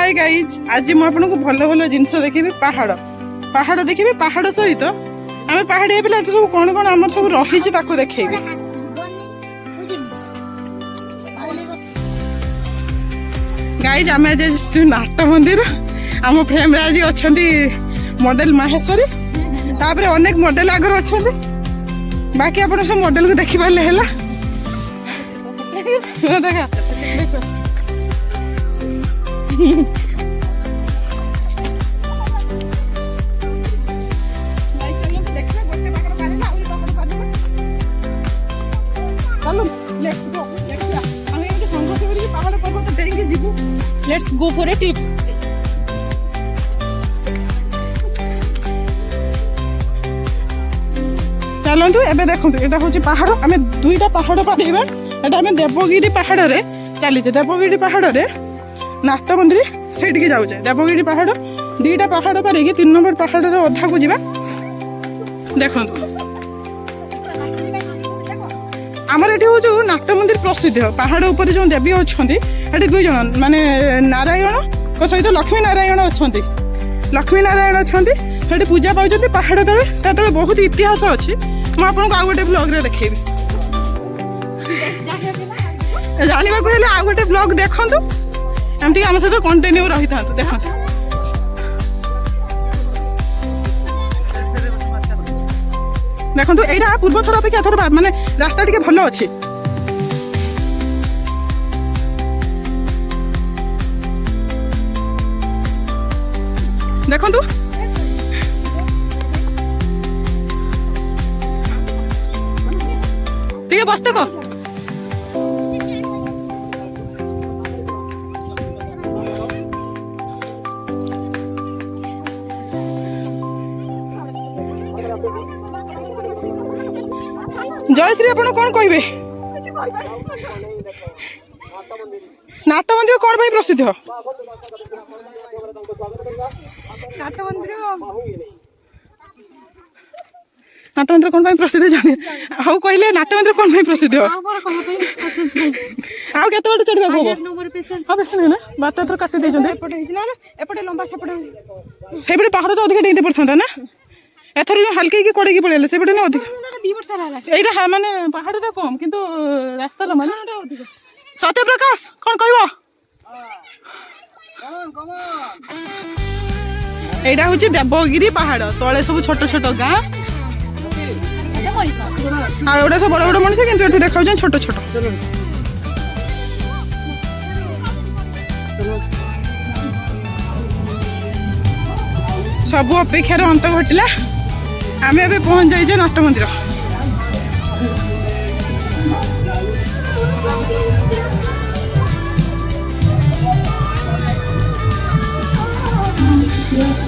Hi guys आज मु आपको भल भल जिन देखी पहाड़ पहाड़ देखी पहाड़ सहित आम पहाड़िया पिला सब कौन कौन आम सब रही देखेबी गाइज आम आज नाट मंदिर आम फ्रेम आज अच्छा मॉडल माहेश्वरी तापर अनेक मॉडल आगर अच्छा बाकी आप सब मॉडल को देखी पारे है देखा Let's go for a trip. चलतु एबे देखु एटा हूँ पहाड़ आम दुईटा पहाड़ पाइबा एटा आम देवगिरी पहाड़ रे चलीचे देवगिरी पहाड़ रे नाट मंदिर से जाऊे देवगिरी पहाड़ दीटा पहाड़ पार 3 नंबर पहाड़ अधा को जा देखु आमर ये हूँ नाट मंदिर प्रसिद्ध पहाड़ उपर जो देवी अच्छा ये 2 जन माने नारायण को सहित लक्ष्मी नारायण अच्छा लक्ष्मी नारायण अच्छा से पूजा पाँच पहाड़ तले तले बहुत इतिहास अच्छी मुझे आउ गोटे ब्लॉग रे देखेबी जानवा को आउ गोटे ब्लॉग देखु एमती आम सहित कंटिन्यू रही था देखो देखो यहाँ पूर्व थर अपेक्षा थर माने रास्ता टी भल अच्छी देखु टे बसते को जयश्री आप कौन कहे नाट मंदिर कौन प्रसिद्ध नाट मंदिर नाट मंदिर कौन प्रसिद्ध जाने हाँ कहले नाट मंदिर कौन प्रसिद्ध आउ केत बड़े चढ़ा हाँ बेस ना बारटा थर काटी एपटे लंबा सेपटे से पहाड़ तो अधिक डेई पड़ता ना एथर जो हल्के कड़े पड़े से ना अधिक यहाँ माने पहाड़ कम किंतु रास्ता लंबा सत्य प्रकाश कौन कह यहाँ हूँ देवगिरी पहाड़ तले सब छोट छोट गाँ आउटा सब बड़ बड़ मनुष्य कि देखा छोट छोट सब अपेक्षार अंत घटिला आम ए पहुंच जाइए नाट मंदिर Yes,